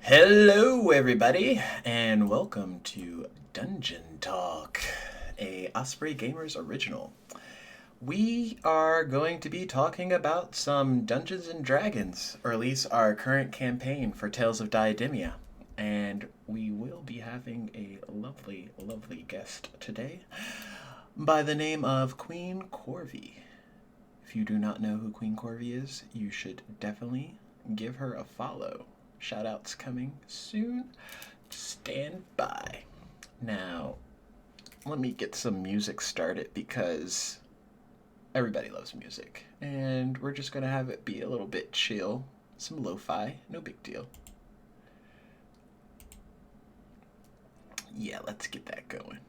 Hello, everybody, and welcome to Dungeon Talk, a Osprey Gamers original. We are going to be talking about some Dungeons and Dragons, or at least our current campaign for Tales of Diademia. And we will be having a lovely, lovely guest today by the name of Queen Corvy. If you do not know who Queen Corvy is, you should definitely give her a follow. Shoutouts coming soon. Stand by. Now, let me get some music started because everybody loves music. And we're just going to have it be a little bit chill. Some lo-fi, no big deal. Yeah, let's get that going.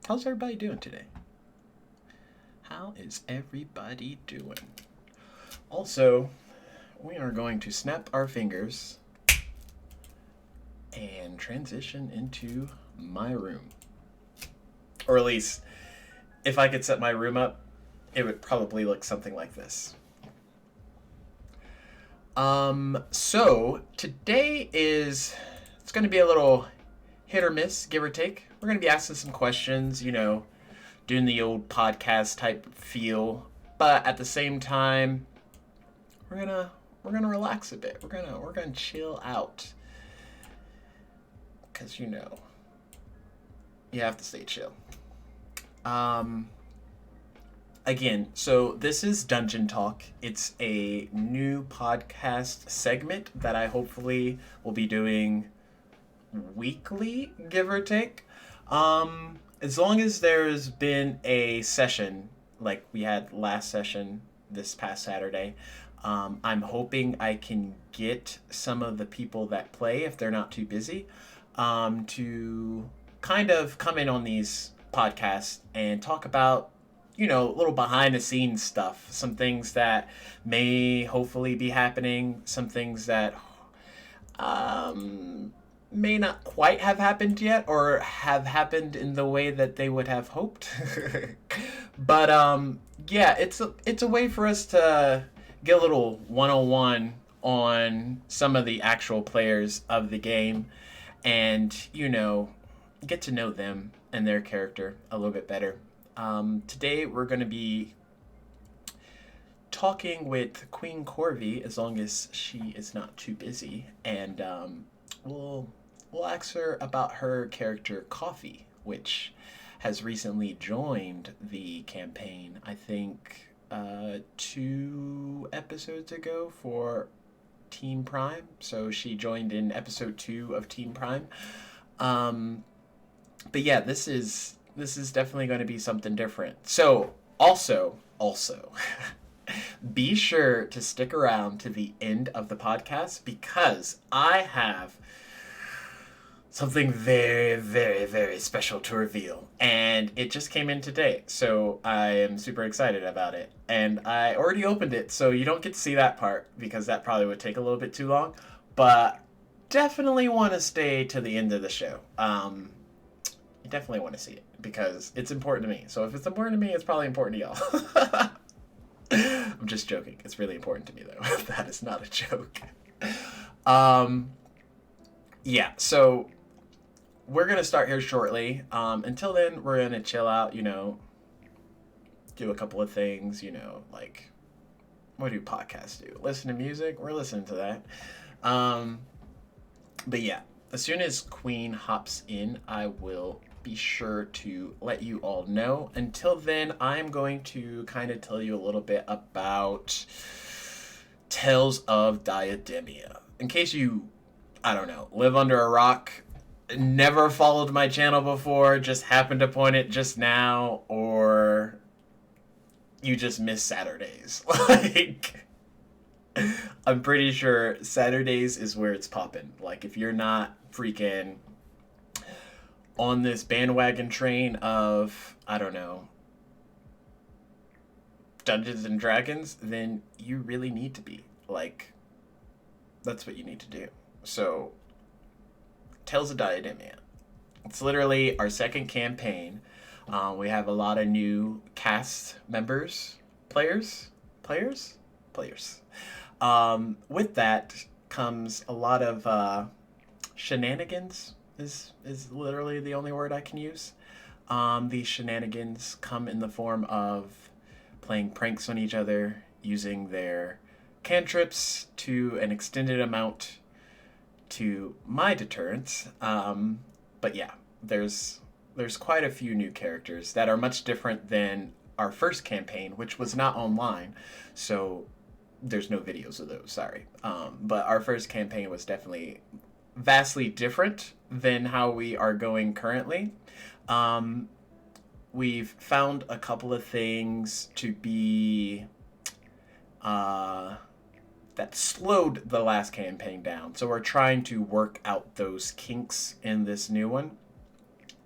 How's everybody doing today? How is everybody doing? Also, we are going to snap our fingers and transition into my room. Or at least, if I could set my room up, it would probably look something like this. So today it's going to be a little hit or miss, give or take. We're going to be asking some questions, doing the old podcast type feel, but at the same time, we're gonna relax a bit. We're gonna chill out, cause you have to stay chill. Again, so this is Dungeon Talk. It's a new podcast segment that I hopefully will be doing weekly, give or take. As long as there's been a session like we had last session this past Saturday, I'm hoping I can get some of the people that play, if they're not too busy, to kind of come in on these podcasts and talk about, little behind the scenes stuff, some things that may hopefully be happening, some things that may not quite have happened yet or have happened in the way that they would have hoped. But yeah, it's a way for us to get a little one-on-one on some of the actual players of the game and, get to know them and their character a little bit better. Today we're going to be talking with Queen Corvy, as long as she is not too busy, and we'll ask her about her character Coffee, which has recently joined the campaign. I think 2 episodes ago for Team Prime. So she joined in episode 2 of Team Prime. But yeah, this is definitely going to be something different. So also, be sure to stick around to the end of the podcast because I have something very, very, very special to reveal. And it just came in today, so I am super excited about it. And I already opened it, so you don't get to see that part because that probably would take a little bit too long. But definitely want to stay to the end of the show. You definitely want to see it because it's important to me. So if it's important to me, it's probably important to y'all. I'm just joking. It's really important to me, though. That is not a joke. Yeah, so we're going to start here shortly. Until then, we're going to chill out, do a couple of things, like, what do podcasts do? Listen to music? We're listening to that. But yeah, as soon as Queen hops in, I will be sure to let you all know. Until then, I'm going to kind of tell you a little bit about Tales of Diademia. In case you, I don't know, live under a rock, never followed my channel before, just happened upon it just now, or you just miss Saturdays. Like, I'm pretty sure Saturdays is where it's popping. Like, if you're not freaking on this bandwagon train of, I don't know, Dungeons and Dragons, then you really need to be. Like, that's what you need to do. So, Tales of Diademia. It's literally our second campaign. We have a lot of new cast members, players. With that, comes a lot of shenanigans. Is literally the only word I can use. These shenanigans come in the form of playing pranks on each other, using their cantrips to an extended amount to my deterrence. But yeah, there's quite a few new characters that are much different than our first campaign, which was not online, so there's no videos of those. Sorry, but our first campaign was definitely vastly different than how we are going currently. Um, we've found a couple of things to be uh, that slowed the last campaign down. So we're trying to work out those kinks in this new one.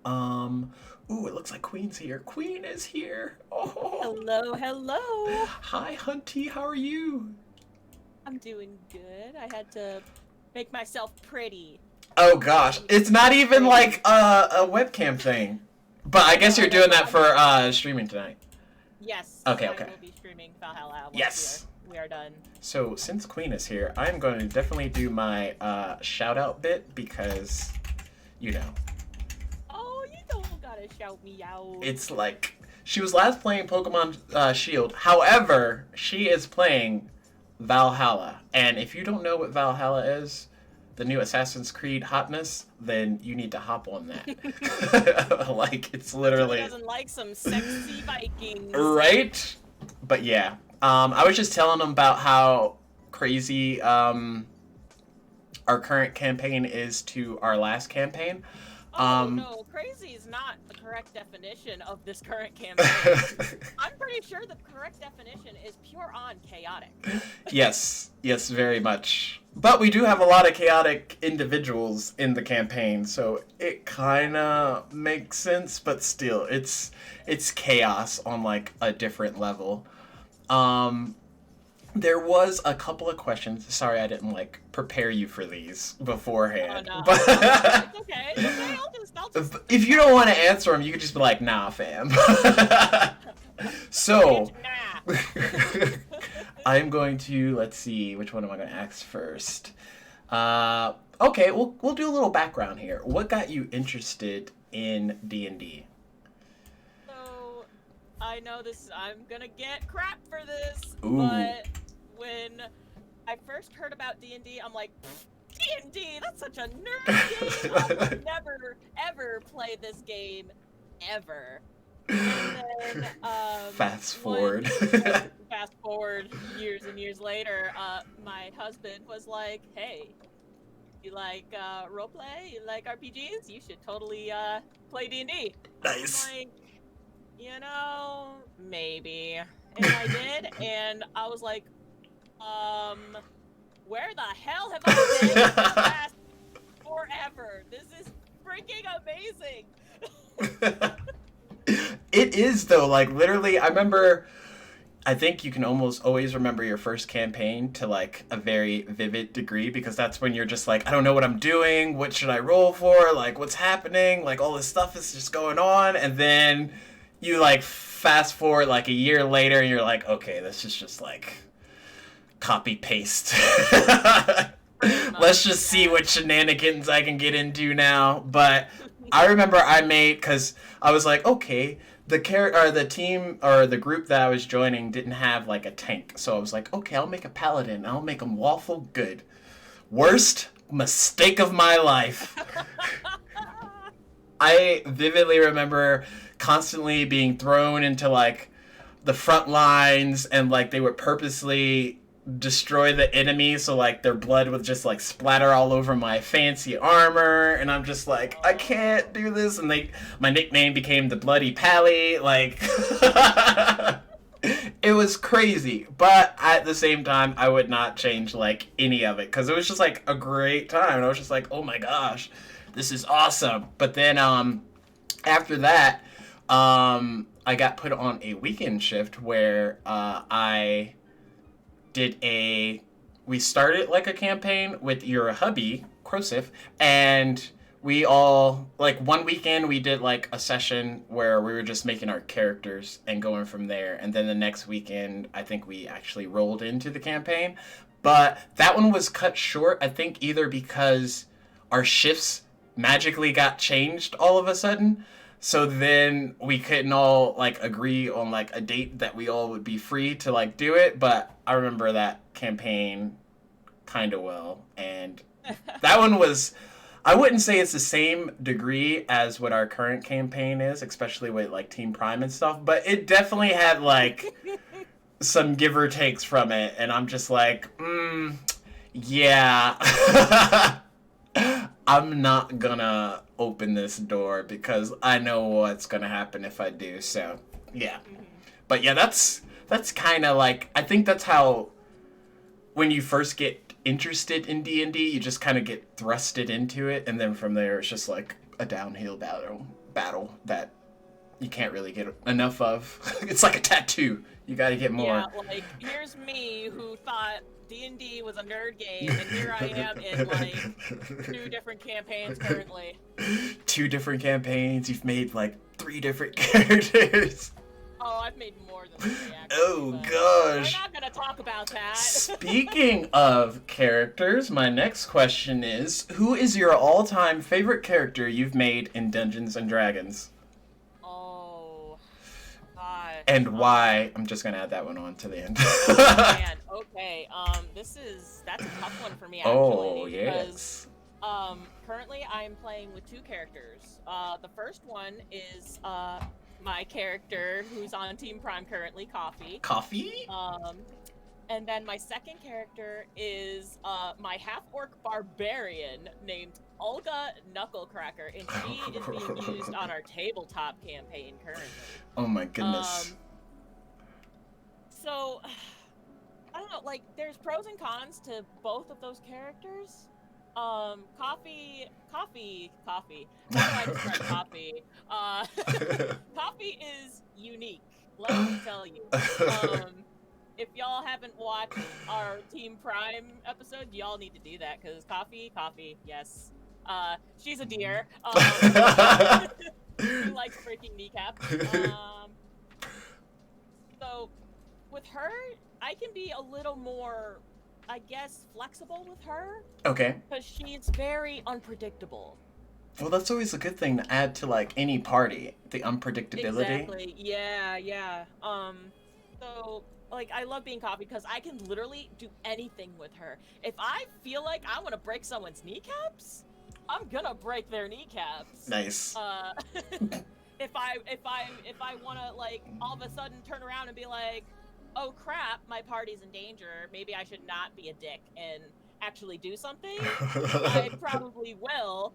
Um, Ooh, it looks like Queen's here. Queen is here. Oh, Hello, hello. hi, Hunty. How are you? I'm doing good. I had to make myself pretty. Oh gosh, it's not even like a webcam thing. But I guess you're doing that for streaming tonight. Yes. Okay, I okay. will be streaming Valhalla once Yes. we are done. So since Queen is here, I'm going to definitely do my shout out bit because, you know, Oh, you don't gotta shout me out. it's like she was last playing Pokemon Shield. However, she is playing Valhalla, and if you don't know what Valhalla is, the new Assassin's Creed hotness, then you need to hop on that. Like it's literally Who doesn't like some sexy Vikings? right. But yeah, I was just telling them about how crazy our current campaign is to our last campaign. Oh no, crazy is not the correct definition of this current campaign. I'm pretty sure the correct definition is pure on chaotic. Yes, very much. But we do have a lot of chaotic individuals in the campaign, so it kind of makes sense. But still, it's chaos on like a different level. There was a couple of questions. Sorry, I didn't like prepare you for these beforehand. Oh, no. But It's okay. It's okay. I'll just if you don't want to answer them, you could just be like, "Nah, fam." So, nah. I'm going to let's see, which one am I going to ask first? Okay, we'll do a little background here. What got you interested in D&D? So, I know this. I'm gonna get crap for this, Ooh. but when I first heard about D&D, I'm like, D&D, that's such a nerd game. I will never ever play this game, ever. And then, Fast forward. fast forward years and years later, my husband was like, "Hey, you like roleplay? You like RPGs? You should totally play D&D." Nice. I'm like, you know, maybe. And I did, and I was like, where the hell have I been for the last forever? This is freaking amazing. It is though, like literally I remember I think you can almost always remember your first campaign to like a very vivid degree because that's when you're just like, I don't know what I'm doing, what should I roll for, like what's happening, like all this stuff is just going on, and then you like fast forward like a year later and you're like, okay, this is just like copy paste. Let's just see what shenanigans I can get into now. But I remember I made, because I was like, okay, the team or the group that I was joining didn't have like a tank, so I was like, okay, I'll make a paladin. I'll make him lawful good. Worst mistake of my life. I vividly remember constantly being thrown into like the front lines, and like they would purposely destroy the enemy, so like their blood would just like splatter all over my fancy armor, and I'm just like, I can't do this, and my nickname became the Bloody Pally, like it was crazy, but at the same time I would not change like any of it because it was just like a great time, and I was just like, oh my gosh, this is awesome. But then after that I got put on a weekend shift where we started like a campaign with your hubby, Crosif, and we all, like one weekend we did like a session where we were just making our characters and going from there, and then the next weekend I think we actually rolled into the campaign. But that one was cut short, I think, either because our shifts magically got changed all of a sudden. So then we couldn't all like agree on like a date that we all would be free to like do it. But I remember that campaign kind of well. And that one was, I wouldn't say it's the same degree as what our current campaign is, especially with like Team Prime and stuff. But it definitely had like some give or takes from it. And I'm just like, yeah. I'm not gonna open this door because I know what's gonna happen if I do. So yeah, but yeah, that's kind of like, I think that's how when you first get interested in D&D, you just kind of get thrusted into it, and then from there it's just like a downhill battle that you can't really get enough of. It's like a tattoo. You got to get more. Yeah, like here's me who thought D&D was a nerd game, and here I am in like 2 different campaigns currently. 2 different campaigns. You've made like 3 different characters. Oh, I've made more than 3 actually. Oh gosh. We're not gonna talk about that. Speaking of characters, my next question is, who is your all-time favorite character you've made in Dungeons and Dragons? Oh, God. And why? I'm just gonna add that one on to the end. Man, okay. That's a tough one for me actually. Oh, yes. Because, currently I'm playing with 2 characters. The first one is my character who's on Team Prime currently, Coffee. Coffee? And then my second character is my half-orc barbarian named Olga Knucklecracker, and she is being used on our tabletop campaign currently. Oh my goodness. So, I don't know, like, there's pros and cons to both of those characters. Coffee. How do I describe Coffee? Coffee is unique, let me tell you. If y'all haven't watched our Team Prime episode, y'all need to do that, because Coffee, yes. She's a deer. She likes breaking kneecaps. So, with her, I can be a little more, I guess, flexible with her. Okay. Because she's very unpredictable. Well, that's always a good thing to add to, like, any party. The unpredictability. Exactly. Yeah. So, like, I love being Coffee because I can literally do anything with her. If I feel like I want to break someone's kneecaps, I'm gonna break their kneecaps. Nice. If I want to, like, all of a sudden turn around and be like, oh crap, my party's in danger, maybe I should not be a dick and actually do something, I probably will.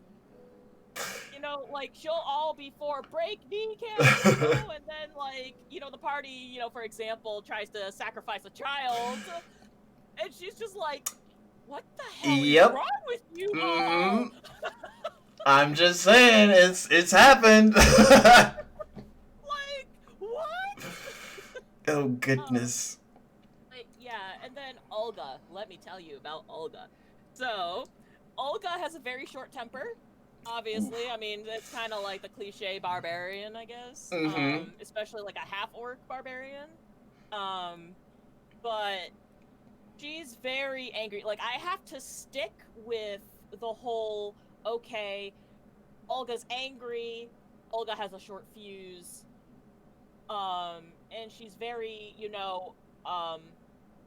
You know, like, she'll all be for break kneecaps, you know, and then, like, you know, the party, you know, for example, tries to sacrifice a child, and she's just like, what the hell is wrong with you all? I'm just saying, it's happened. Like, what? Oh, goodness. Yeah, and then Olga. Let me tell you about Olga. So, Olga has a very short temper. Obviously, I mean, it's kind of like the cliche barbarian, I guess. Especially like a half-orc barbarian. But she's very angry. Like, I have to stick with the whole, okay, Olga's angry, Olga has a short fuse, and she's very, you know,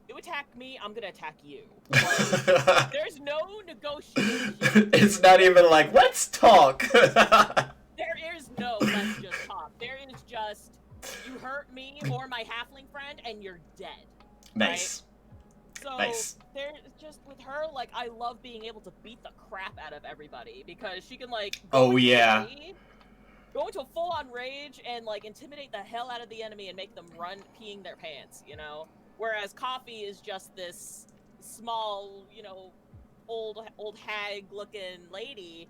you attack me, I'm gonna attack you. Like, there's no negotiation. It's not even like, let's talk. There is no let's just talk. There is just, you hurt me or my halfling friend and you're dead. Nice. Right? So, there's just, with her, like, I love being able to beat the crap out of everybody, because she can, like, go into a full-on rage and, like, intimidate the hell out of the enemy and make them run peeing their pants, you know? Whereas Coffee is just this small, you know, old hag-looking lady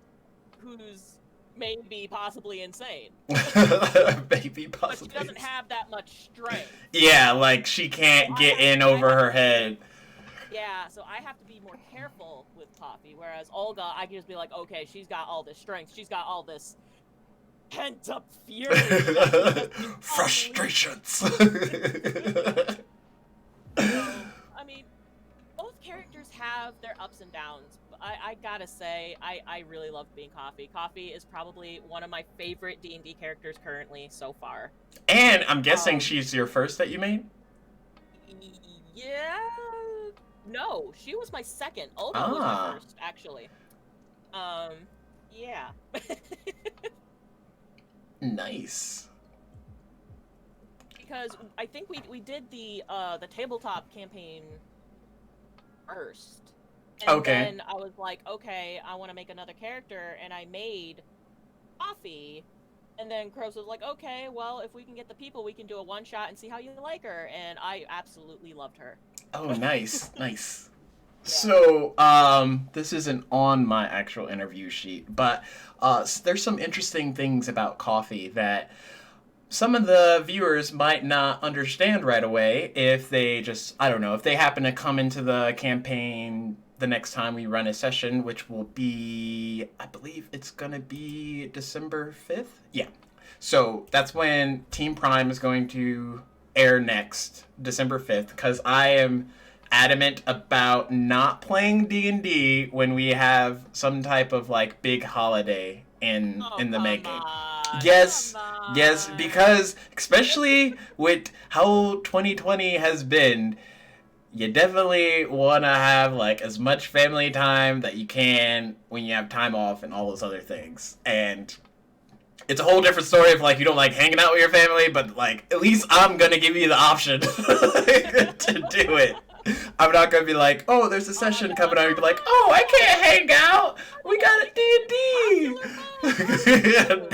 who's maybe possibly insane. Maybe possibly. But she doesn't have that much strength. Yeah, like, she can't get in over her head. Yeah, so I have to be more careful with Coffee, whereas Olga, I can just be like, okay, she's got all this strength, she's got all this pent-up fury. Frustrations. So, I mean, both characters have their ups and downs. But I gotta say, I really love being Coffee. Coffee is probably one of my favorite D&D characters currently so far. And I'm guessing she's your first that you made? Yeah. No, she was my second. Olga was my Ah. first, actually. Yeah. Nice. Because I think we did the tabletop campaign first. And Okay. then I was like, okay, I want to make another character, and I made Coffee. And then Crows was like, okay, well, if we can get the people, we can do a one-shot and see how you like her. And I absolutely loved her. Oh, nice. Nice. Yeah. So, this isn't on my actual interview sheet, but there's some interesting things about Coffee that some of the viewers might not understand right away if they just, I don't know, if they happen to come into the campaign the next time we run a session, which will be, I believe it's going to be December 5th? Yeah. So that's when Team Prime is going to air next, December 5th, because I am adamant about not playing D&D when we have some type of like big holiday in the making. Yes, yes, because especially with how 2020 has been, you definitely want to have like as much family time that you can when you have time off and all those other things. And it's a whole different story if like you don't like hanging out with your family, but like at least I'm gonna give you the option to do it. I'm not gonna be like, oh, there's a session coming out. You'd be like, oh, I can't hang out. We got a D&D.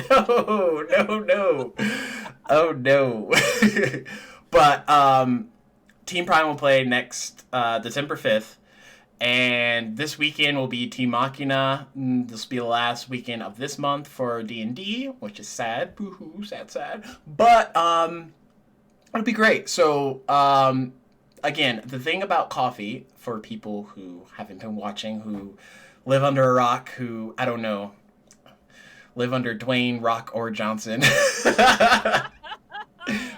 No. Oh no. But Team Prime will play next December 5th. And this weekend will be Team Machina. This will be the last weekend of this month for D&D, which is sad. Boo-hoo, sad. But it'll be great. So again, the thing about Coffee, for people who haven't been watching, who live under a rock, who, I don't know, live under Dwayne Rock or Johnson.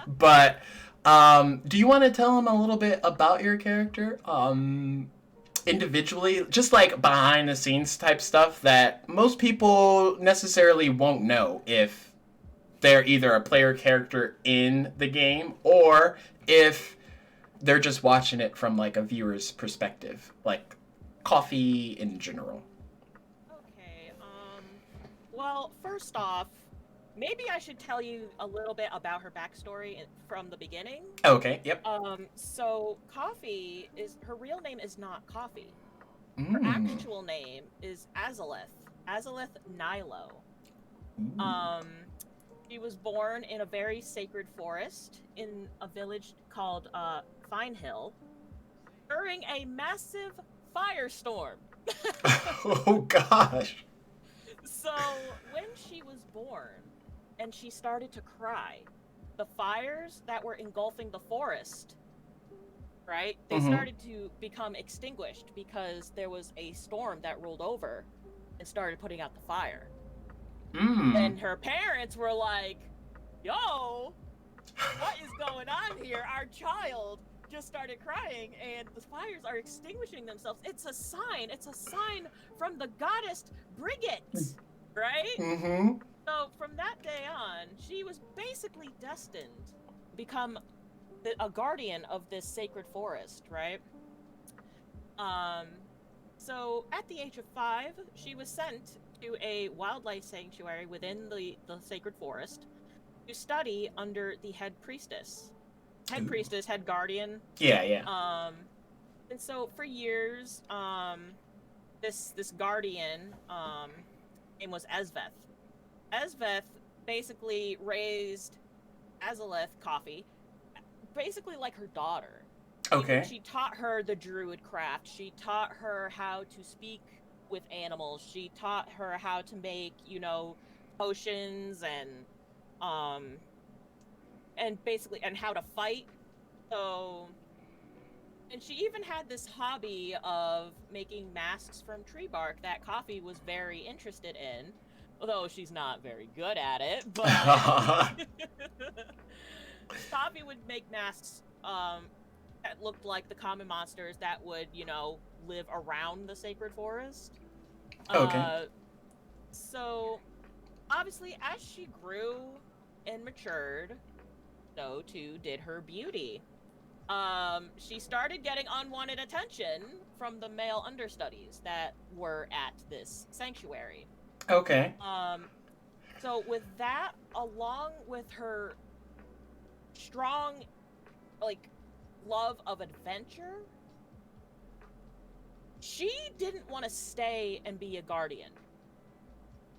But do you want to tell them a little bit about your character? Individually, just like behind the scenes type stuff that most people necessarily won't know if they're either a player character in the game or if they're just watching it from like a viewer's perspective, like Coffee in general. Okay, well, first off, maybe I should tell you a little bit about her backstory from the beginning. Okay, yep. So Coffee her real name is not Coffee. Her actual name is Azaleth Nilo. She was born in a very sacred forest in a village called Fine Hill during a massive firestorm. Oh gosh. So when she was born and she started to cry, the fires that were engulfing the forest, right, they started to become extinguished because there was a storm that rolled over and started putting out the fire. And her parents were like, yo, what is going on here? Our child just started crying and the fires are extinguishing themselves. It's a sign from the goddess Brigit, right? So from that day on, she was basically destined to become a guardian of this sacred forest, right? So at the age of 5, she was sent to a wildlife sanctuary within the sacred forest to study under the head priestess. Priestess, head guardian. Yeah. And so for years, this guardian name was Esveth. Esveth basically raised Azaleth Coffee, basically like her daughter. Okay. She taught her the druid craft. She taught her how to speak with animals. She taught her how to make, potions and basically how to fight. So, and she even had this hobby of making masks from tree bark that Coffee was very interested in, although she's not very good at it. But Coffee would make masks that looked like the common monsters that would, live around the sacred forest. Okay. Uh, so obviously, as she grew and matured, so too did her beauty. She started getting unwanted attention from the male understudies that were at this sanctuary. Okay. Um, so with that, along with her strong, like, love of adventure, she didn't want to stay and be a guardian.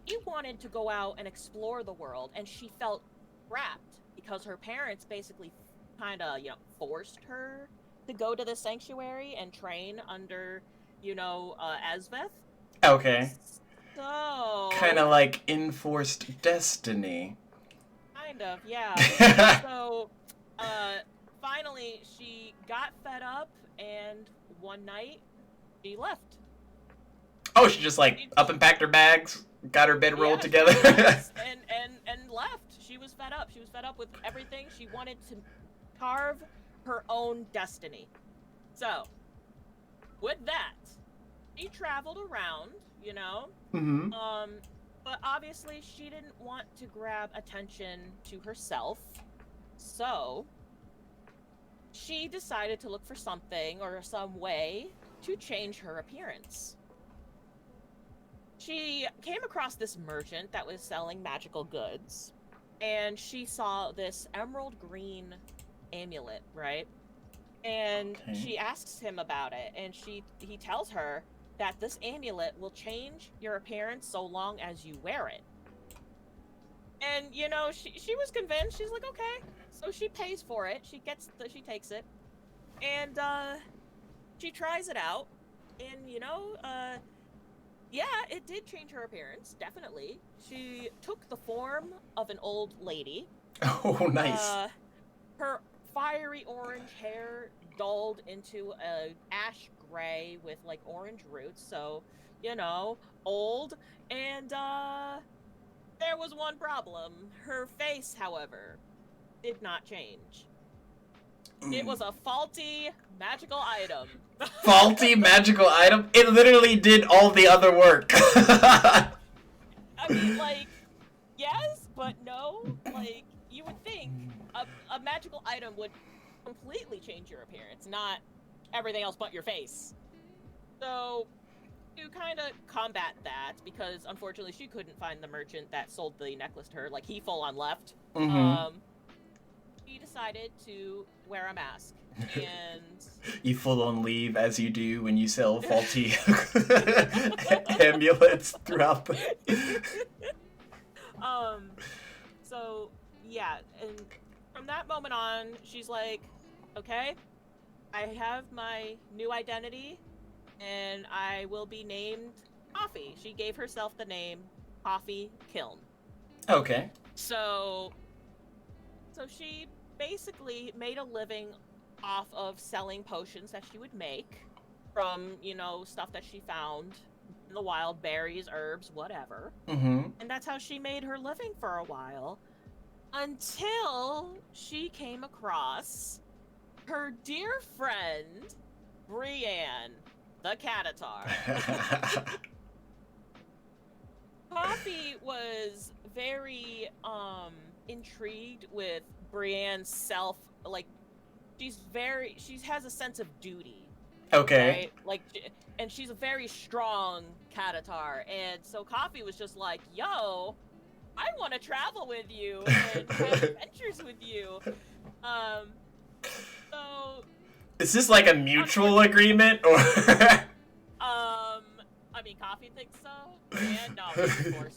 She wanted to go out and explore the world, and she felt trapped because her parents basically kind of, forced her to go to the sanctuary and train under, Asveth. Okay. Kind of So, like enforced destiny. kind of, yeah. So, uh, finally, she got fed up, and one night, she left. Oh, she just like She, up and packed her bags, got her bedroll yeah, together. she just and left. She was fed up. She was fed up with everything. She wanted to carve her own destiny. So, with that, she traveled around, Mm-hmm. but obviously she didn't want to grab attention to herself. So, she decided to look for something or some way to change her appearance. She came across this merchant that was selling magical goods, and she saw this emerald green amulet, right? And Okay. she asks him about it, and he tells her that this amulet will change your appearance so long as you wear it. And she was convinced. She's like, okay. So she pays for it. She takes it, and she tries it out, and yeah, it did change her appearance, definitely. She took the form of an old lady. Oh, nice. Uh, her fiery orange hair dulled into a ash gray with like orange roots, so old. And there was one problem. Her face, however, did not change. It was a faulty magical item. Faulty magical item? It literally did all the other work. I mean, like, yes, but no. Like, you would think a magical item would completely change your appearance, not everything else but your face. So, to kind of combat that, because unfortunately she couldn't find the merchant that sold the necklace to her, like, he full on left, Mm-hmm. she decided to wear a mask. And You full on leave as you do when you sell faulty amulets throughout the. So yeah, and from that moment on, she's like, okay, I have my new identity, and I will be named Coffee. She gave herself the name Coffee Kiln. Okay. So she basically made a living off of selling potions that she would make from, stuff that she found in the wild, berries, herbs, whatever. Mm-hmm. And that's how she made her living for a while, until she came across her dear friend, Brienne, the Catatar. Coffee was very intrigued with Brienne's self, like, she has a sense of duty. Okay. Right? Like, and she's a very strong Catatar, and so Coffee was just like, yo, I want to travel with you and have adventures with you. So Is this like a mutual agreement or? I mean, Coffee thinks so. And no, of course.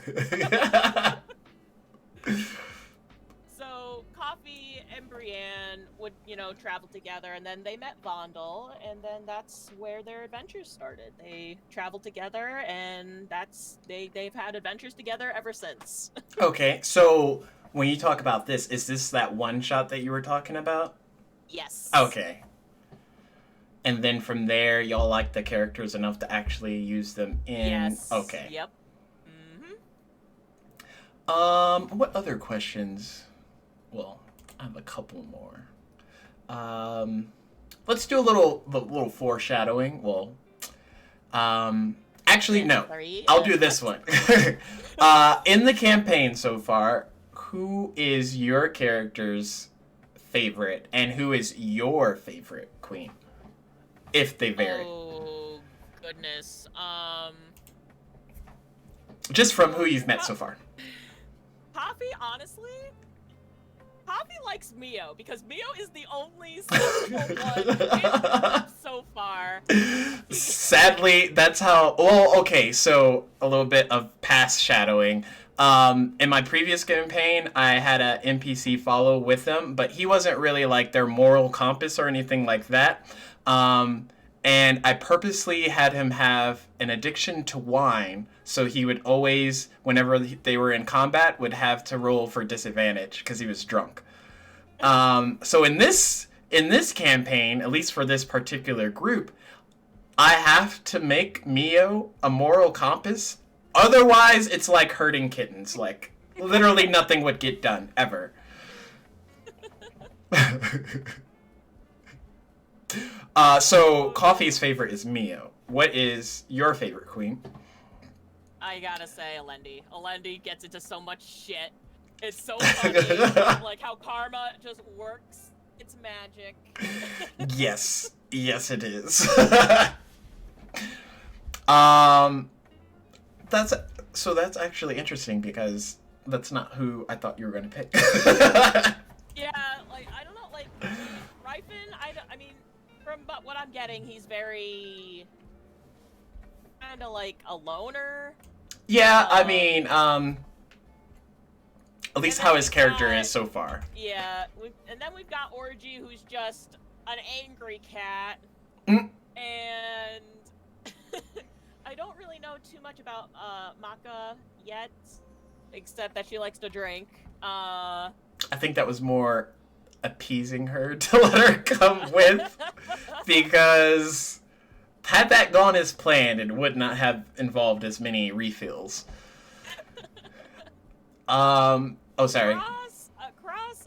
So Coffee and Brienne would, travel together, and then they met Vondel, and then that's where their adventures started. They traveled together, and they've had adventures together ever since. Okay, so when you talk about this, is this that one shot that you were talking about? Yes. Okay. And then from there, y'all like the characters enough to actually use them in. Yes. Okay. Yep. What other questions? Well, I have a couple more. let's do a little foreshadowing. Well, actually, no. I'll do this one. In the campaign so far, who is your character's favorite, and who is your favorite queen? If they vary. Oh, goodness. Just from who you've met so far. Poppy, honestly, Poppy likes Mio, because Mio is the only sensible one in the group so far. Sadly, that's how... Well, okay, so a little bit of past shadowing. In my previous campaign, I had a NPC follow with them, but he wasn't really like their moral compass or anything like that. And I purposely had him have an addiction to wine, so he would always, whenever they were in combat, would have to roll for disadvantage because he was drunk. So in this campaign, at least for this particular group, I have to make Mio a moral compass. Otherwise, it's like herding kittens. Like, literally nothing would get done, ever. So, Coffee's favorite is Mio. What is your favorite queen? I gotta say, Alendi. Alendi gets into so much shit. It's so funny, like how karma just works. It's magic. Yes. Yes, it is. That's actually interesting because that's not who I thought you were going to pick. Yeah, like, I don't know, like, Ryphen, I mean, from what I'm getting, he's very kind of like a loner. Yeah, I mean, at least how his character is so far. Yeah, and then we've got Orgy, who's just an angry cat. And I don't really know too much about Maka yet, except that she likes to drink. I think that was more appeasing her to let her come with, because had that gone as planned, it would not have involved as many refills. Oh, sorry. Cross,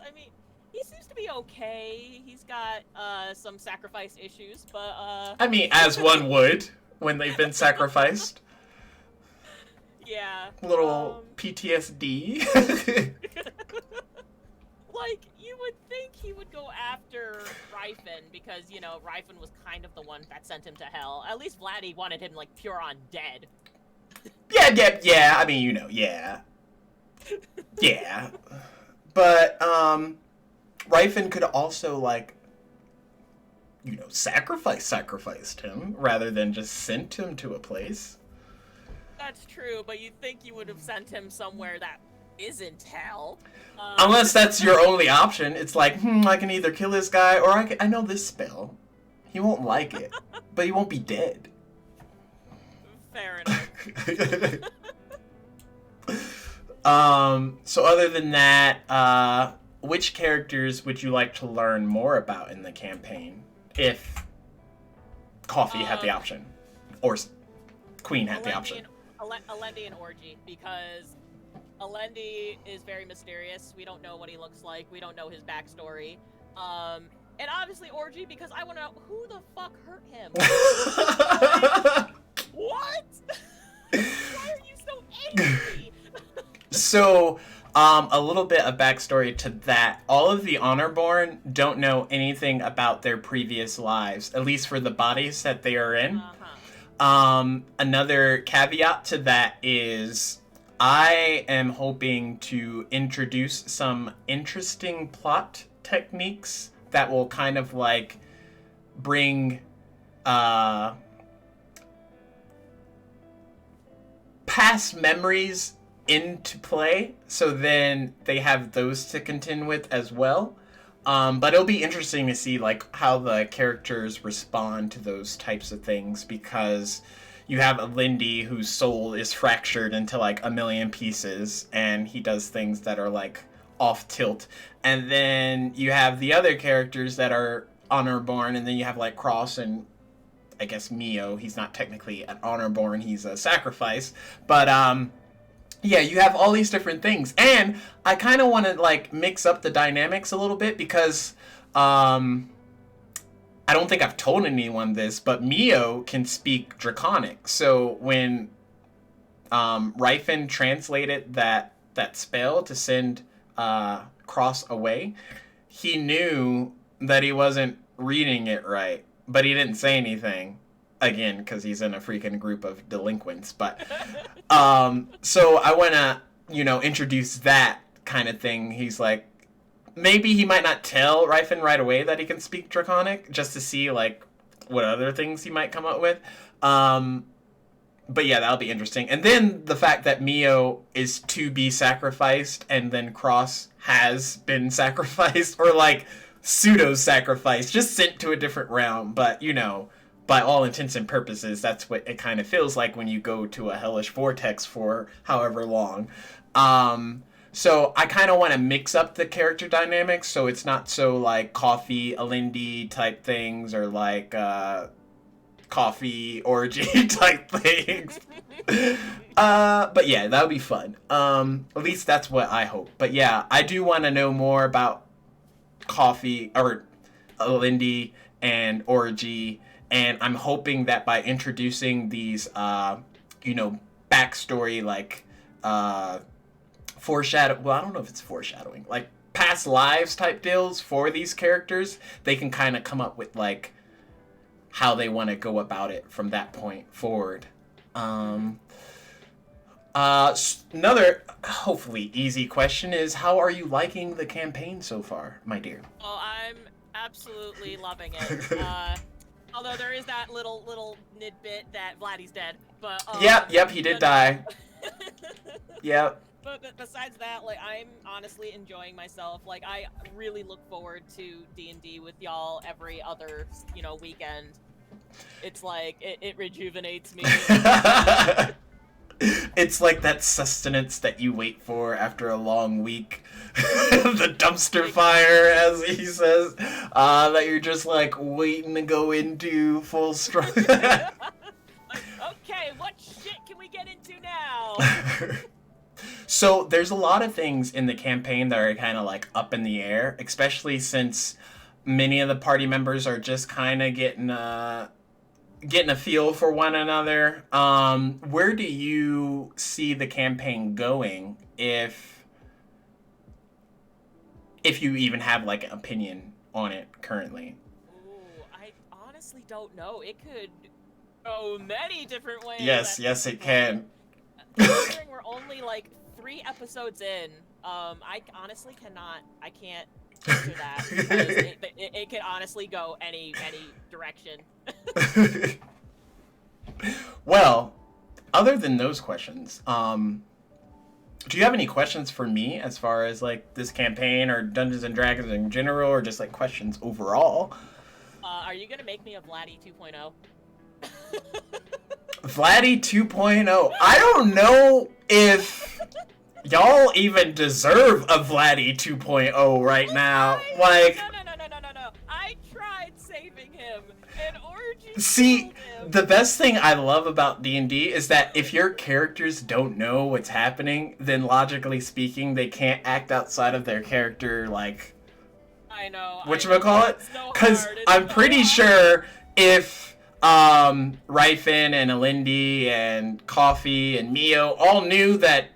I mean, he seems to be okay. He's got some sacrifice issues, but I mean, as one would when they've been sacrificed. Yeah. Little PTSD. Like, you would think he would go after Ryphen, because, you know, Ryphen was kind of the one that sent him to hell. At least Vladdy wanted him, like, pure on dead. Yeah, I mean, you know, yeah. Yeah. But, Ryphen could also, like, you know, sacrificed him, rather than just sent him to a place. That's true, but you'd think you would have sent him somewhere that isn't hell. Unless that's your only option. It's like, I can either kill this guy, or I know this spell. He won't like it, but he won't be dead. Fair enough. So other than that, which characters would you like to learn more about in the campaign, if Coffee had the option, or Queen had the option? Alendi and Orgy, because Alendi is very mysterious. We don't know what he looks like. We don't know his backstory. And obviously Orgy, because I want to know who the fuck hurt him. What? Why are you so angry? So, a little bit of backstory to that. All of the Honorborn don't know anything about their previous lives, at least for the bodies that they are in. Another caveat to that is I am hoping to introduce some interesting plot techniques that will kind of like bring past memories into play, so then they have those to contend with as well. But it'll be interesting to see like how the characters respond to those types of things, because you have a Lindy whose soul is fractured into like a million pieces, and he does things that are like off tilt. And then you have the other characters that are Honorborn, and then you have like Cross and I guess Mio. He's not technically an Honorborn, he's a sacrifice. But yeah, you have all these different things. And I kind of want to like mix up the dynamics a little bit, because I I don't think I've told anyone this, but Mio can speak Draconic. So when Ryfin translated that spell to send Cross away, he knew that he wasn't reading it right, but he didn't say anything. Again, because he's in a freaking group of delinquents. But so I want to, introduce that kind of thing. He's like, maybe he might not tell Ryfin right away that he can speak Draconic, just to see like what other things he might come up with. But yeah, that'll be interesting. And then the fact that Mio is to be sacrificed, and then Cross has been sacrificed, or like pseudo-sacrificed, just sent to a different realm. But by all intents and purposes, that's what it kind of feels like when you go to a hellish vortex for however long. So I kind of want to mix up the character dynamics, so it's not so like Coffee, Alindi type things, or like Coffee Orgy type things. But yeah, that would be fun. At least that's what I hope. But yeah, I do want to know more about Coffee, or Alindi, and Orgy. And I'm hoping that by introducing these, backstory, like, well, I don't know if it's foreshadowing, like, past lives type deals for these characters, they can kind of come up with, like, how they want to go about it from that point forward. Another, hopefully, easy question is, how are you liking the campaign so far, my dear? Oh, I'm absolutely loving it. Although there is that little nidbit that Vladdy's dead, but Yep, he did die. Yep. But besides that, like, I'm honestly enjoying myself. Like, I really look forward to D&D with y'all every other, weekend. It's like it rejuvenates me. It's like that sustenance that you wait for after a long week. The dumpster fire, as he says, that you're just like waiting to go into full strength. Like, okay, what shit can we get into now? So there's a lot of things in the campaign that are kind of like up in the air, especially since many of the party members are just kind of getting a feel for one another. Where do you see the campaign going, if you even have like an opinion on it currently? Ooh, I honestly don't know. It could go many different ways. Yes, it can. Considering we're only like 3 episodes in, I honestly can't answer that, because it could honestly go any direction. Well, other than those questions, do you have any questions for me as far as like this campaign or Dungeons and Dragons in general, or just like questions overall? Are you gonna make me a Vladdy 2.0? Vladdy 2.0. I don't know if y'all even deserve a Vladdy 2.0 right now. Like, No. I tried saving him, and Orgy see, killed him. the best thing I love about D&D is that if your characters don't know what's happening, then logically speaking, they can't act outside of their character, like, I know. whatchamacallit? So Because I'm pretty sure if Ryfin and Alindi and Coffee and Mio all knew that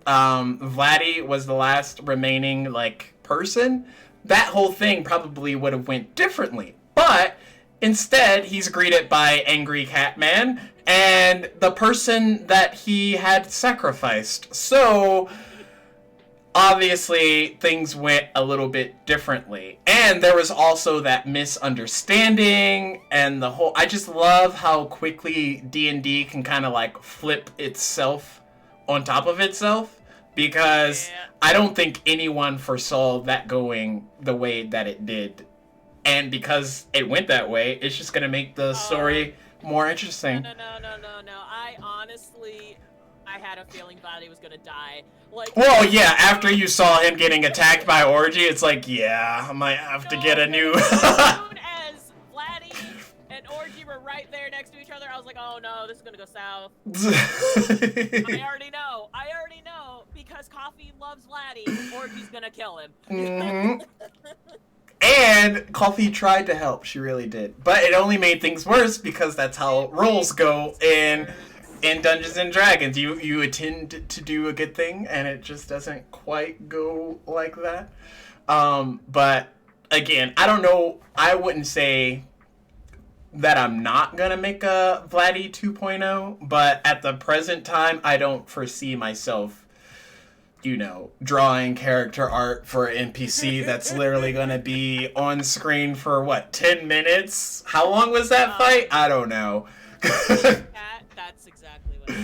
Vladdy was the last remaining like person, that whole thing probably would have went differently. But instead, he's greeted by Angry Catman and the person that he had sacrificed. So obviously, things went a little bit differently. And there was also that misunderstanding and the whole... I just love how quickly D&D can kind of like flip itself on top of itself. Because I don't think anyone foresaw that going the way that it did. And because it went that way, it's just going to make the story more interesting. No. I had a feeling Vladdy was gonna die. Like, well, yeah, after you saw him getting attacked by Orgy, it's like, yeah, I might have to get a new... As soon as Vladdy and Orgy were right there next to each other, I was like, oh no, this is gonna go south. I already know, because Coffee loves Vladdy, Orgy's gonna kill him. Mm-hmm. And Coffee tried to help. She really did. But it only made things worse because that's how roles go in Dungeons and Dragons. You intend to do a good thing, and it just doesn't quite go like that. But again, I don't know. I wouldn't say that I'm not gonna make a Vladdy 2.0, but at the present time, I don't foresee myself, drawing character art for an NPC that's literally gonna be on screen for 10 minutes? How long was that fight? I don't know. That's exactly what it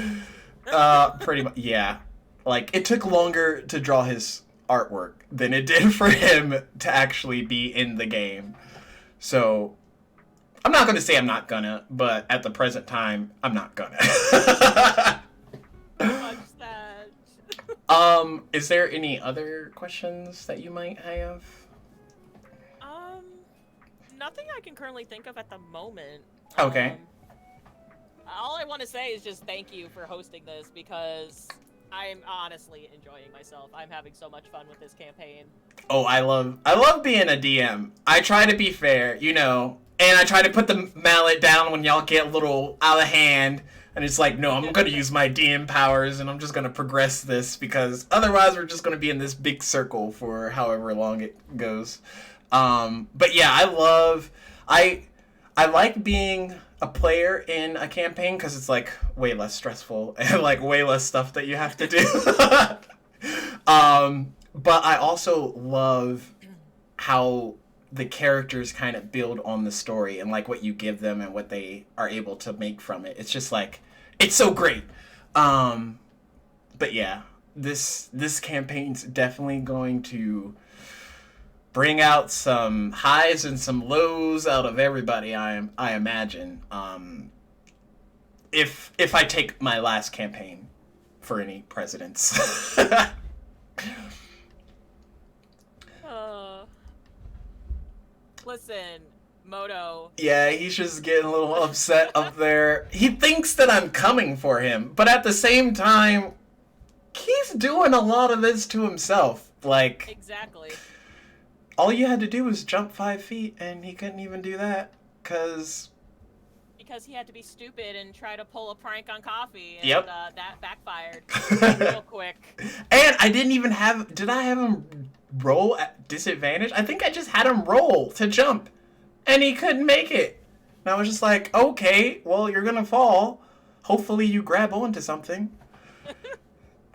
is. Pretty much, yeah. Like, it took longer to draw his artwork than it did for him to actually be in the game. So, I'm not gonna say I'm not gonna, but at the present time, I'm not gonna. Is there any other questions that you might have? Nothing I can currently think of at the moment. Okay. All I want to say is just thank you for hosting this because I'm honestly enjoying myself. I'm having so much fun with this campaign. Oh, I love being a DM. I try to be fair, and I try to put the mallet down when y'all get a little out of hand. And it's like, no, I'm going to use my DM powers and I'm just going to progress this because otherwise we're just going to be in this big circle for however long it goes. But yeah, I like being a player in a campaign because it's like way less stressful and like way less stuff that you have to do. But I also love how the characters kind of build on the story and like what you give them and what they are able to make from it. It's just like, it's so great. But yeah, this campaign's definitely going to bring out some highs and some lows out of everybody, I imagine. If I take my last campaign for any precedence. Listen, Moto. Yeah, he's just getting a little upset up there. He thinks that I'm coming for him, but at the same time, he's doing a lot of this to himself. Like, exactly. All you had to do was jump 5 feet, and he couldn't even do that, because he had to be stupid and try to pull a prank on Coffee, and yep. That backfired real quick. And I didn't even have... Did I have him roll at disadvantage? I think I just had him roll to jump, and he couldn't make it. And I was just like, okay, well, you're gonna fall. Hopefully you grab onto something.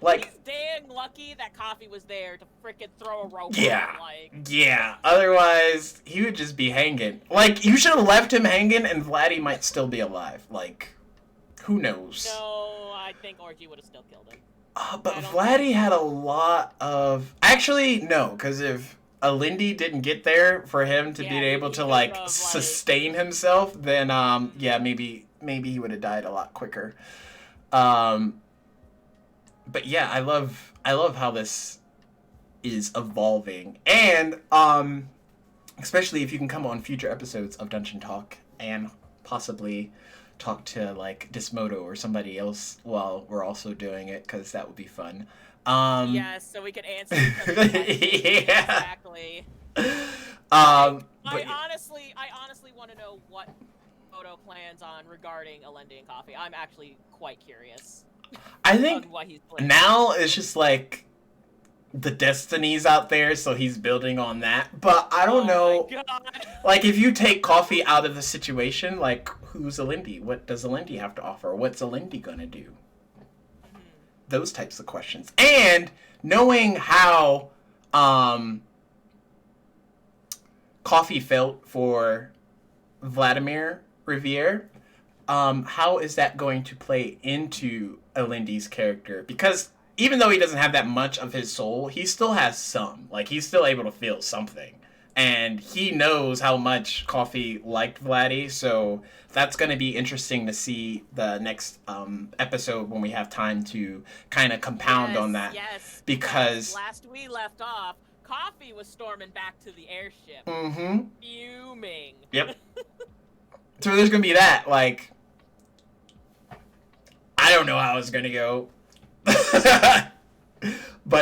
Like, he's dang lucky that Coffee was there to frickin' throw a rope. Yeah. On, Yeah. Otherwise, he would just be hanging. Like, you should have left him hanging and Vladdy might still be alive. Like, who knows? No, I think Orgy would have still killed him. But Vladdy had a lot of... Actually, no, because if Alindy didn't get there for him to be able to, like, sustain himself, then, yeah, maybe he would have died a lot quicker. But yeah, I love how this is evolving, and especially if you can come on future episodes of Dungeon Talk and possibly talk to like Dismoto or somebody else while we're also doing it, because that would be fun. Yes, so we could answer each other's questions. Yeah. Exactly. I honestly want to know what Moto plans on regarding Alendi and Coffee. I'm actually quite curious. I think now it's just like the destinies out there, so he's building on that. But I don't know. Like, if you take Coffee out of the situation, like, who's Alindy? What does Alindy have to offer? What's Alindy gonna do? Mm-hmm. Those types of questions. And knowing how Coffee felt for Vladimir Riviere, how is that going to play into Alindy's character? Because even though he doesn't have that much of his soul, he still has some. Like, he's still able to feel something. And he knows how much Coffee liked Vladdy, so that's going to be interesting to see the next episode when we have time to kind of compound on that. Yes, because last we left off, Coffee was storming back to the airship. Mm-hmm. Fuming. Yep. So there's going to be that, like... I don't know how it's going to go. But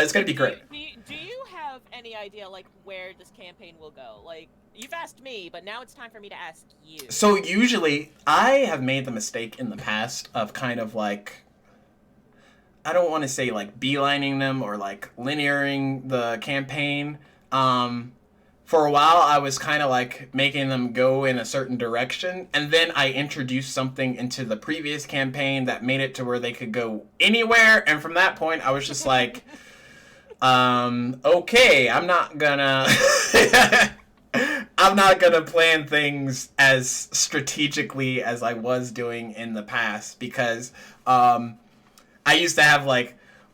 it's going to be great. Do you have any idea, like, where this campaign will go? Like, you've asked me, but now it's time for me to ask you. So usually, I have made the mistake in the past of kind of like, I don't want to say like beelining them or like linearing the campaign. For a while, I was kind of like making them go in a certain direction, and then I introduced something into the previous campaign that made it to where they could go anywhere, and from that point, I was just like, okay, I'm not gonna plan things as strategically as I was doing in the past, because I used to have like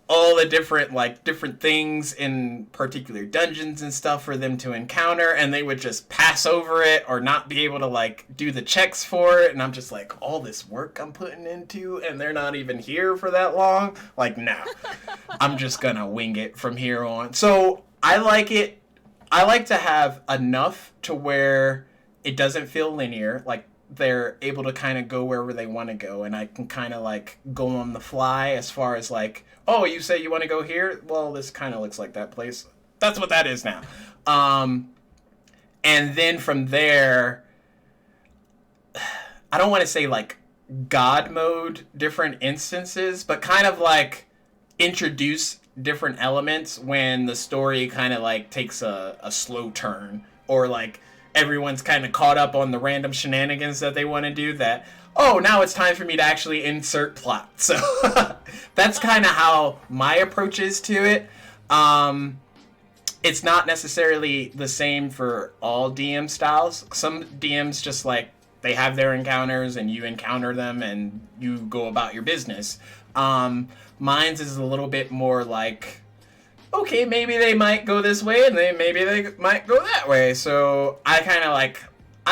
all the different things in particular dungeons and stuff for them to encounter, and they would just pass over it or not be able to like do the checks for it, and I'm just like, all this work I'm putting into and they're not even here for that long? Like, nah. I'm just gonna wing it from here on. So I like to have enough to where it doesn't feel linear, like they're able to kind of go wherever they want to go, and I can kind of like go on the fly as far as like, oh, you say you want to go here? Well, this kind of looks like that place. That's what that is now. And then from there, I don't want to say like God mode different instances, but kind of like introduce different elements when the story kind of like takes a slow turn, or like everyone's kind of caught up on the random shenanigans that they want to do, that, oh, now it's time for me to actually insert plot. So that's kind of how my approach is to it. It's not necessarily the same for all DM styles. Some DMs just like, they have their encounters and you encounter them and you go about your business. Mine's is a little bit more like, okay, maybe they might go this way and maybe they might go that way. So I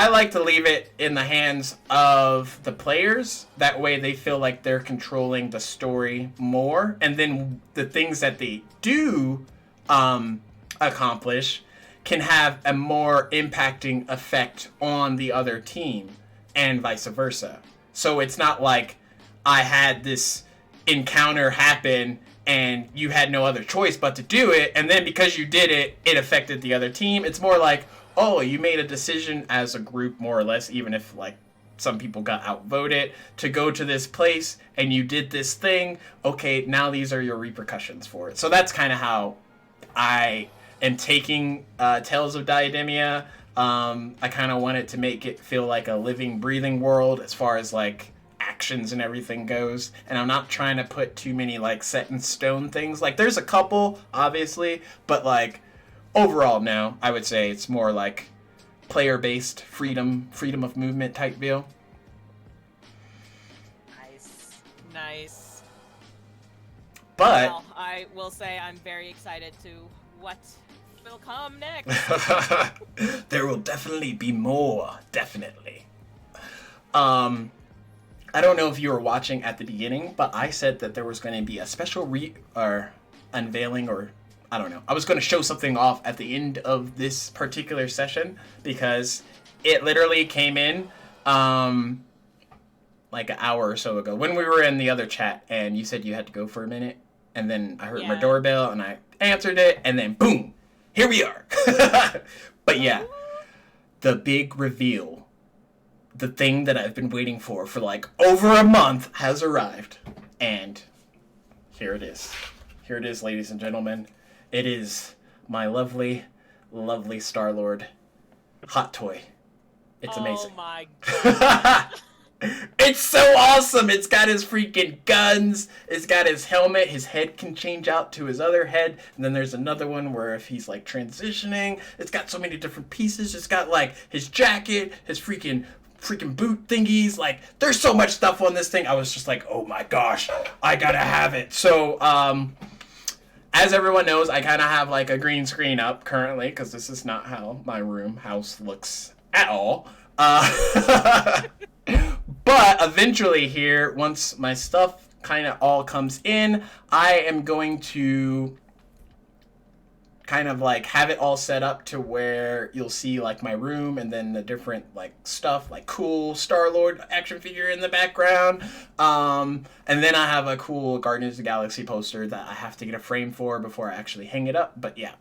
like to leave it in the hands of the players. That way they feel like they're controlling the story more. And then the things that they do accomplish can have a more impacting effect on the other team and vice versa. So it's not like I had this encounter happen and you had no other choice but to do it, and then because you did it, it affected the other team. It's more like, oh, you made a decision as a group, more or less, even if like some people got outvoted, to go to this place and you did this thing. Okay, now these are your repercussions for it. So that's kind of how I am taking Tales of Diademia. I kind of wanted to make it feel like a living, breathing world as far as like actions and everything goes, and I'm not trying to put too many like set in stone things. Like there's a couple, obviously, but like overall now I would say it's more like player based freedom of movement type deal. Nice. But well, I will say I'm very excited to what will come next. There will definitely be more, definitely. I don't know if you were watching at the beginning, but I said that there was going to be a special unveiling, or I don't know. I was going to show something off at the end of this particular session, because it literally came in like an hour or so ago when we were in the other chat, and you said you had to go for a minute, and then I heard my doorbell and I answered it, and then boom, here we are. But yeah, the big reveal. The thing that I've been waiting for like over a month has arrived. And here it is. Here it is, ladies and gentlemen. It is my lovely, lovely Star-Lord hot toy. It's amazing. Oh my god. It's so awesome. It's got his freaking guns. It's got his helmet. His head can change out to his other head. And then there's another one where if he's like transitioning, it's got so many different pieces. It's got like his jacket, his freaking boot thingies. Like there's so much stuff on this thing. I was just like, oh my gosh, I gotta have it. So as everyone knows, I kind of have like a green screen up currently, because this is not how my house looks at all. But eventually here, once my stuff kind of all comes in, I am going to kind of like have it all set up to where you'll see like my room and then the different like stuff, like cool Star-Lord action figure in the background. And then I have a cool Guardians of the Galaxy poster that I have to get a frame for before I actually hang it up. But yeah,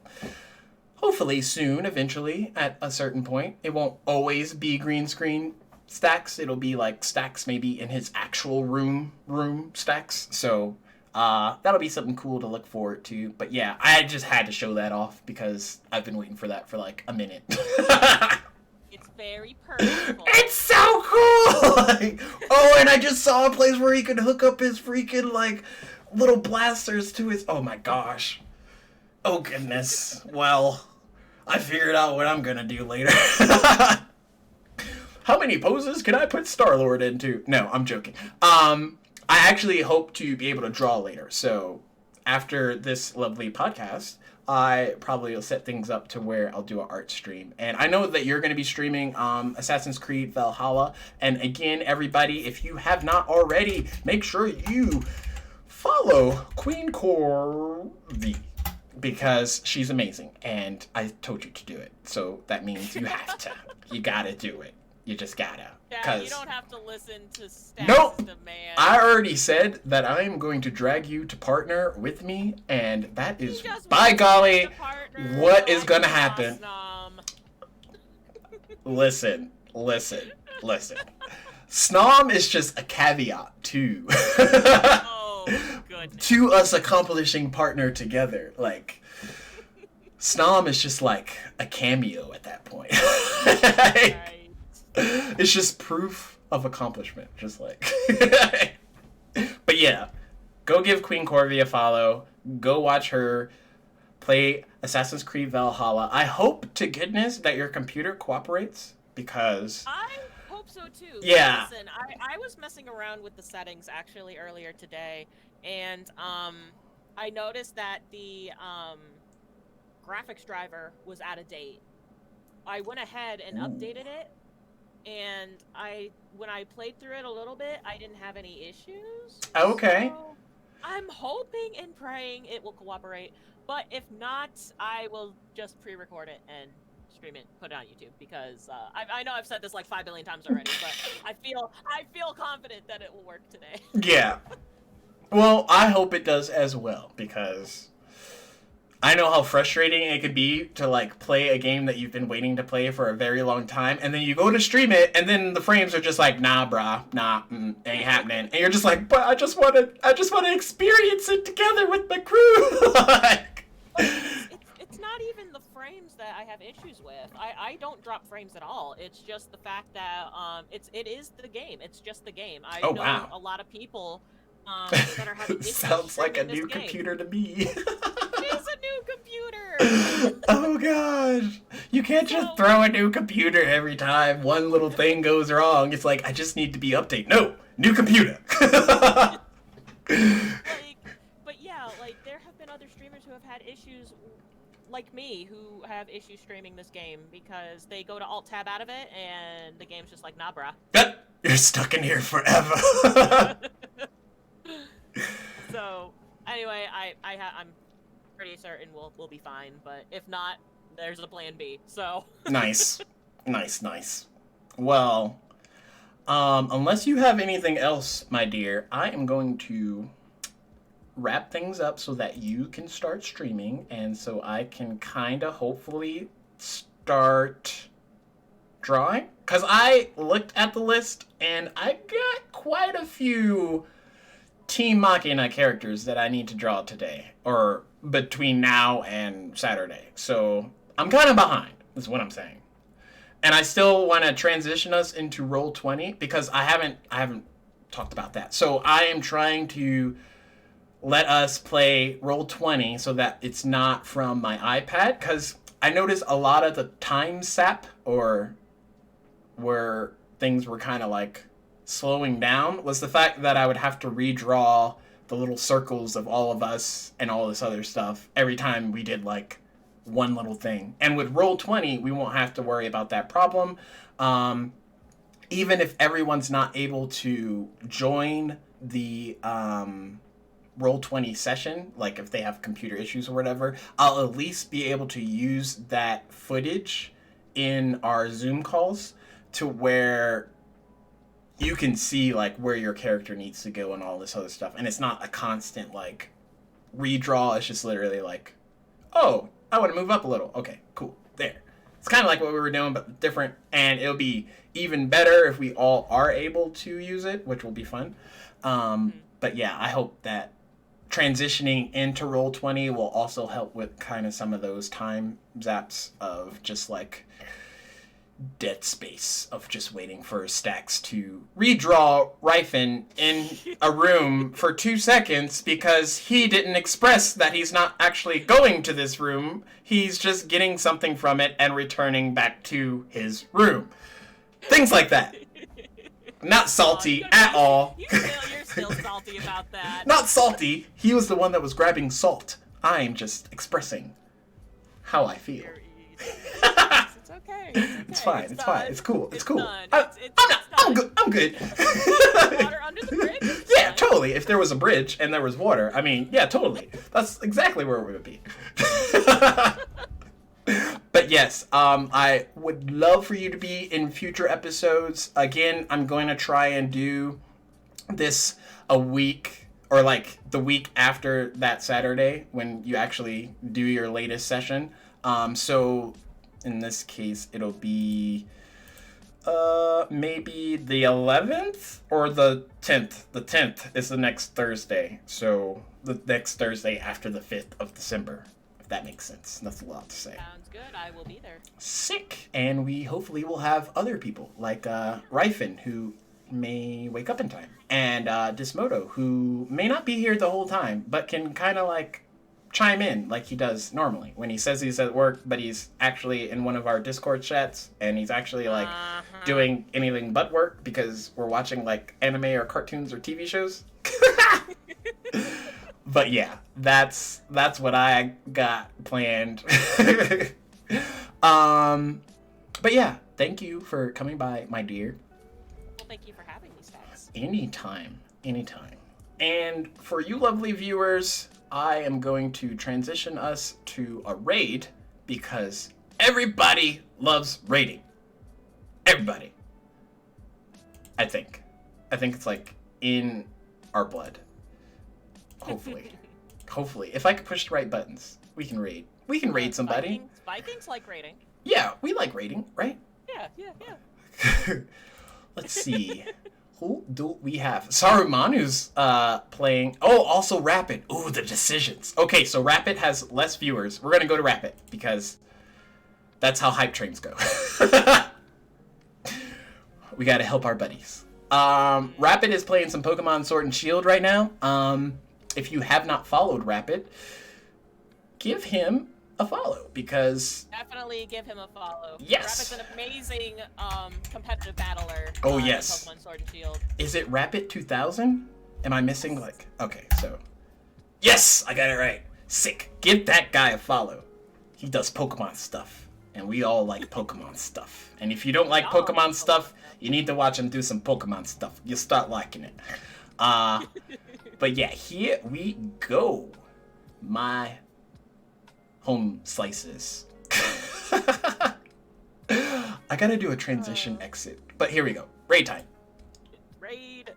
hopefully soon, eventually, at a certain point. It won't always be green screen stacks. It'll be like stacks maybe in his actual room stacks. So that'll be something cool to look forward to. But yeah, I just had to show that off because I've been waiting for that for like a minute. It's very purposeful. It's so cool! Like, oh, and I just saw a place where he could hook up his freaking like little blasters to his. Oh my gosh. Oh goodness. Well, I figured out what I'm gonna do later. How many poses can I put Star-Lord into? No, I'm joking. I actually hope to be able to draw later. So after this lovely podcast, I probably will set things up to where I'll do an art stream. And I know that you're going to be streaming Assassin's Creed Valhalla. And again, everybody, if you have not already, make sure you follow Queen Corvi because she's amazing. And I told you to do it. So that means you have to. You got to do it. You just gotta. Yeah, you don't have to listen to stats nope. demand. I already said that I am going to drag you to partner with me, and that is, by golly, what is going to happen. Listen. Snom is just a caveat to to us accomplishing partner together. Like, Snom is just like a cameo at that point. Right. It's just proof of accomplishment, just like. But yeah, go give Queen Corvi a follow. Go watch her play Assassin's Creed Valhalla. I hope to goodness that your computer cooperates because. I hope so too. Yeah. Listen, I was messing around with the settings actually earlier today, and I noticed that the graphics driver was out of date. I went ahead and updated it. And when I played through it a little bit, I didn't have any issues. Okay. So I'm hoping and praying it will cooperate. But if not, I will just pre-record it and stream it, put it on YouTube because I know I've said this like 5 billion times already, but I feel confident that it will work today. Yeah. Well, I hope it does as well because I know how frustrating it could be to like play a game that you've been waiting to play for a very long time, and then you go to stream it, and then the frames are just like, nah, brah, nah, ain't happening, and you're just like, but I just want to experience it together with the crew. Like, it's not even the frames that I have issues with. I don't drop frames at all. It's just the fact that it is the game. It's just the game. I know wow. A lot of people that are having issues. Sounds like a new game. computer to me. It is a new computer. Oh gosh, you can't just throw a new computer every time one little thing goes wrong. It's like, I just need to be updated. No, new computer. But yeah, like there have been other streamers who have had issues like me who have issues streaming this game because they go to alt tab out of it and the game's just like, nah, brah. You're stuck in here forever. So anyway, I'm pretty certain we'll be fine, but if not, there's a plan B. So Nice. Well, unless you have anything else, my dear, I am going to wrap things up so that you can start streaming, and so I can kind of hopefully start drawing. Because I looked at the list, and I got quite a few Team Machina characters that I need to draw today, or between now and Saturday. So I'm kind of behind, is what I'm saying. And I still want to transition us into Roll20 because I haven't talked about that. So I am trying to let us play Roll20 so that it's not from my iPad, because I noticed a lot of the time sap, or where things were kind of like slowing down, was the fact that I would have to redraw the little circles of all of us and all this other stuff every time we did like one little thing. And with Roll20, we won't have to worry about that problem. Even if everyone's not able to join the Roll20 session, like if they have computer issues or whatever, I'll at least be able to use that footage in our Zoom calls to where you can see like where your character needs to go and all this other stuff. And it's not a constant like redraw. It's just literally like, oh, I want to move up a little. Okay, cool. There. It's kind of like what we were doing, but different. And it'll be even better if we all are able to use it, which will be fun. But yeah, I hope that transitioning into Roll20 will also help with kind of some of those time zaps of just like dead space of just waiting for Stacks to redraw Ryfin in a room for 2 seconds because he didn't express that he's not actually going to this room. He's just getting something from it and returning back to his room. Things like that. Not salty at all. You're still salty about that. Not salty. He was the one that was grabbing salt. I'm just expressing how I feel. It's okay. It's fine. It's fine. It's cool. It's cool. Done. I'm good. I'm good. Water under the bridge? Yeah, totally. If there was a bridge and there was water, I mean, yeah, totally. That's exactly where we would be. But yes, I would love for you to be in future episodes. Again, I'm going to try and do this a week or like the week after that Saturday when you actually do your latest session. So in this case, it'll be maybe the 11th or the 10th. The 10th is the next Thursday. So the next Thursday after the 5th of December. That makes sense. That's a lot to say. Sounds good. I will be there. Sick. And we hopefully will have other people like Ryfin, who may wake up in time, and Dismoto, who may not be here the whole time, but can kind of like chime in like he does normally when he says he's at work, but he's actually in one of our Discord chats, and he's actually like doing anything but work because we're watching like anime or cartoons or TV shows. But yeah, that's what I got planned. But yeah, thank you for coming by, my dear. Well, thank you for having me, Stacks. Anytime. And for you lovely viewers, I am going to transition us to a raid because everybody loves raiding. Everybody. I think it's like in our blood. Hopefully. If I could push the right buttons, we can raid. We can raid somebody. Vikings like raiding. Yeah, we like raiding, right? Yeah. Let's see. Who do we have? Sarumanu's playing. Oh, also Rapid. Ooh, the decisions. Okay, so Rapid has less viewers. We're going to go to Rapid because that's how hype trains go. We got to help our buddies. Rapid is playing some Pokemon Sword and Shield right now. If you have not followed Rapid, give him a follow because definitely give him a follow. Yes. Rapid's an amazing competitive battler. Oh yes. Pokemon Sword and Shield. Is it Rapid 2000? Am I missing like? Okay, so yes, I got it right. Sick. Give that guy a follow. He does Pokemon stuff, and we all like Pokemon stuff. And if you don't like Pokemon stuff, you need to watch him do some Pokemon stuff. You'll start liking it. But yeah, here we go. My home slices. I gotta do a transition exit. But here we go. Raid time. Raid.